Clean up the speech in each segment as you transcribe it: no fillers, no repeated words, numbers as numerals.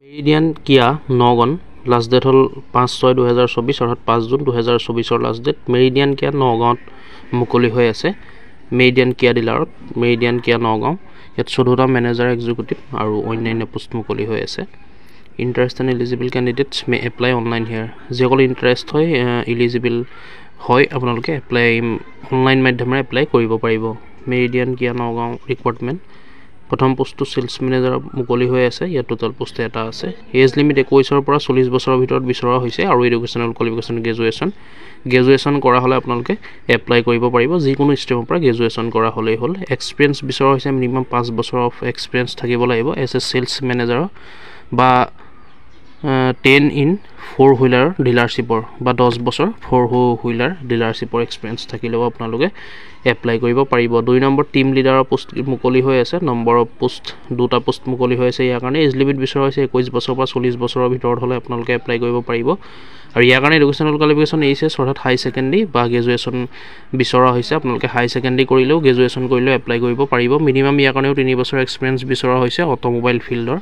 Meridian কিয়া নগন last date হ'ল 5/6/2024 অৰ্থাৎ 5 জুন 2024 লাষ্ট ডেট। মেৰিডিয়ান কিয়া নগাঁৱত মুকলি হৈ আছে। মেৰিডিয়ান কিয়া ডিলাৰত মেৰিডিয়ান কিয়া নগাঁও ইয়াত 14টা মেনেজাৰ এক্সিকিউটিভ আৰু অন্যান্য পোষ্ট মুকলি হৈ আছে। Interest and eligible candidates may apply online here. যিসকল ইণ্টাৰেষ্ট হয় এলিজিবল হয় আপোনালোকে এপ্লাই অনলাইন মাধ্যমেৰে এপ্লাই কৰিব পাৰিব। মেৰিডিয়ান কিয়া নগাঁও ৰিক্ৰুটমেণ্ট প্ৰথম পোষ্টটো সেলছ মেনেজাৰ মুকলি হৈ আছে। ইয়াত টোটাল পোষ্ট এটা আছে। এজ লিমিট 21 পৰা 40 বছৰৰ ভিতৰত বিচৰা হৈছে আৰু এডুকেশ্যনেল কোৱালিফিকেশ্যন গ্ৰেজুৱেশ্যন কৰা হ'লে আপোনালোকে এপ্লাই কৰিব পাৰিব। যিকোনো ষ্ট্ৰীমৰ পৰা গ্ৰেজুৱেশ্যন কৰা হ'লেই হ'ল। এক্সপিৰিয়েঞ্চ বিচৰা হৈছে মিনিমাম 5 বছৰ অফ এক্সপিৰিয়েঞ্চ থাকিব লাগিব এজ এ সেলছ মেনেজাৰ বা 10 ইন 4 হুইলাৰ ডিলাৰশ্বিপৰ বা 10 বছৰ 4 হুইলাৰ ডিলাৰশ্বিপৰ এক্সপিৰিয়েঞ্চ থাকিলেও আপোনালোকে এপ্লাই কৰিব পাৰিব। 2 নম্বৰ টিম লিডাৰৰ পোষ্ট মুকলি হৈ আছে। নম্বৰ অফ পোষ্ট 2টা পোষ্ট মুকলি হৈ আছে। ইয়াৰ কাৰণে এজ লিমিট বিচৰা হৈছে 21 বছৰৰ পৰা 40 বছৰৰ ভিতৰত হ'লে আপোনালোকে এপ্লাই কৰিব পাৰিব। আৰু ইয়াৰ কাৰণে এডুকেশ্যনেল কোৱালিফিকেশ্যন এইচএছ অৰ্থাৎ হাই ছেকেণ্ডেৰী বা গ্ৰেজুৱেশ্যন বিচৰা হৈছে। আপোনালোকে হাই ছেকেণ্ডেৰী কৰিলেও গ্ৰেজুৱেশ্যন কৰিলেও এপ্লাই কৰিব পাৰিব। মিনিমাম ইয়াৰ কাৰণেও 3 বছৰ এক্সপিৰিয়েঞ্চ বিচৰা হৈছে অট'মোবাইল ফিল্ডৰ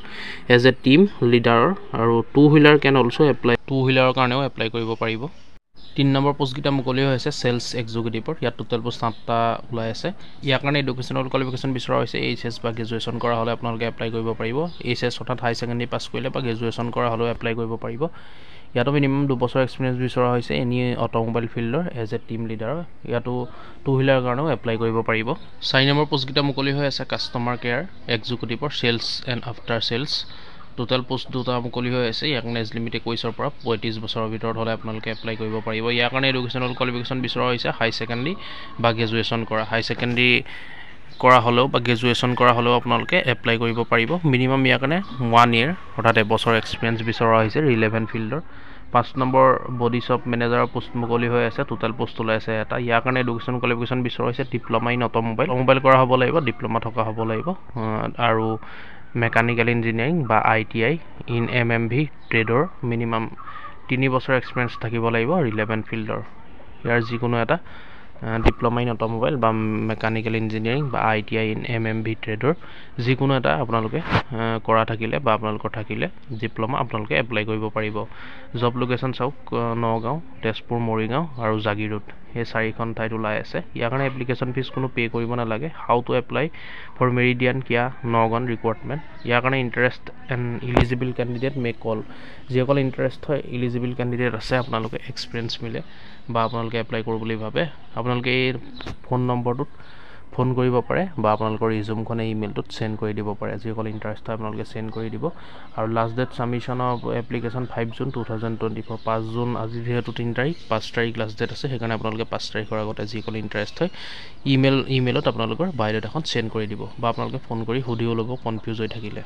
এজ এ টিম লিডাৰৰ। আৰু 2 হুইলাৰ কেন অলছ' এপ্লাই 2 হুইলাৰৰ কাৰণেও এপ্লাই কৰিব পাৰিব। 3 নম্বৰ পোষ্টকেইটা মুকলি হৈ আছে সেলছ এক্সিকিউটিভৰ। ইয়াত টোটেল পোষ্ট 8টা ওলাই আছে। ইয়াৰ কাৰণে এডুকেশ্যনেল কোৱালিফিকেশ্যন বিচৰা হৈছে এইচএছ বা গ্ৰেজুৱেশ্যন কৰা হ'লে আপোনালোকে এপ্লাই কৰিব পাৰিব। এইচএছ অৰ্থাৎ হাই ছেকেণ্ডেৰী পাছ কৰিলে বা গ্ৰেজুৱেশ্যন কৰা হ'লেও এপ্লাই কৰিব পাৰিব। ইয়াতো মিনিমাম 2 বছৰ এক্সপিৰিয়েঞ্চ বিচৰা হৈছে এনি অট'মোবাইল ফিল্ডৰ এজ এ টিম লিডাৰ। ইয়াতো 2 হুইলাৰৰ কাৰণেও এপ্লাই কৰিব পাৰিব। 4 নম্বৰ পোষ্টকেইটা মুকলি হৈ আছে কাষ্টমাৰ কেয়াৰ এক্সিকিউটিভৰ sales and after sales. Total post 2টা মুকলি হৈ আছে। ইয়াৰ কাৰণে এজ লিমিট 21 পৰা 35 বছৰৰ ভিতৰত হ'লে আপোনালোকে এপ্লাই কৰিব পাৰিব। ইয়াৰ কাৰণে এডুকেশ্যনেল কোৱালিফিকেশ্যন বিচৰা হৈছে হাই ছেকেণ্ডেৰী বা গ্ৰেজুৱেশ্যন কৰা। হাই ছেকেণ্ডেৰী কৰা হ'লেও বা গ্ৰেজুৱেশ্যন কৰা হ'লেও আপোনালোকে এপ্লাই কৰিব পাৰিব। মিনিমাম ইয়াৰ কাৰণে 1 ইয়েৰ অৰ্থাৎ এবছৰ এক্সপিৰিয়েঞ্চ বিচৰা হৈছে ৰিলেভেণ্ট ফিল্ডৰ। 5 নম্বৰ বডি শ্বপ মেনেজাৰৰ পোষ্ট মুকলি হৈ আছে। টোটেল পোষ্ট ওলাই আছে এটা। ইয়াৰ কাৰণে এডুকেশ্যন কোৱালিফিকেশ্যন বিচৰা হৈছে ডিপ্ল'মা ইন অট'মোবাইল কৰা হ'ব লাগিব, ডিপ্ল'মা থকা হ'ব লাগিব আৰু মেকানিকেল ইঞ্জিনিয়াৰিং বা ITI ইন MMV ট্ৰেডৰ মিনিমাম 3 বছৰ এক্সপিৰিয়েঞ্চ থাকিব লাগিব ৰিলেভেণ্ট ফিল্ডৰ। ইয়াৰ যিকোনো এটা ডিপ্ল'মা ইন অট'মোবাইল বা মেকানিকেল ইঞ্জিনিয়াৰিং বা ITI ইন MMV ট্ৰেডৰ যিকোনো এটা আপোনালোকে কৰা থাকিলে বা আপোনালোকৰ থাকিলে ডিপ্ল'মা আপোনালোকে এপ্লাই কৰিব পাৰিব। জব লোকেশ্যন চাওক নগাঁও, তেজপুৰ, মৰিগাঁও আৰু জাগিৰোড এই 4খন ঠাইত ওলাই আছে। ইয়াৰ কাৰণে এপ্লিকেশ্যন ফিজ কোনো পে' কৰিব নালাগে। How to apply for Meridian Kia Nagaon recruitment. ইয়াৰ কাৰণে interest and eligible candidate may call. যিসকল ইণ্টাৰেষ্ট হয় এলিজিবল কেণ্ডিডেট আছে আপোনালোকে এক্সপিৰিয়েঞ্চ মিলে বা আপোনালোকে এপ্লাই কৰোঁ বুলি ভাবে আপোনালোকে এই ফোন নম্বৰটোত ফোন কৰিব পাৰে বা আপোনালোকৰ ৰিজিউমখন এই ইমেইলটোত চেণ্ড কৰি দিব পাৰে। যিসকল ইণ্টাৰেষ্ট হয় আপোনালোকে চেণ্ড কৰি দিব। আৰু last date submission of application 5 June 2024। 5 June আজি যিহেতু 3 তাৰিখ 5 তাৰিখ লাষ্ট ডেট আছে। সেইকাৰণে আপোনালোকে 5 তাৰিখৰ আগতে যিসকল ইণ্টাৰেষ্ট হয় ইমেইলত আপোনালোকৰ বায়'ডাটাখন চেণ্ড কৰি দিব বা আপোনালোকে ফোন কৰি সুধিও ল'ব কনফিউজ হৈ থাকিলে।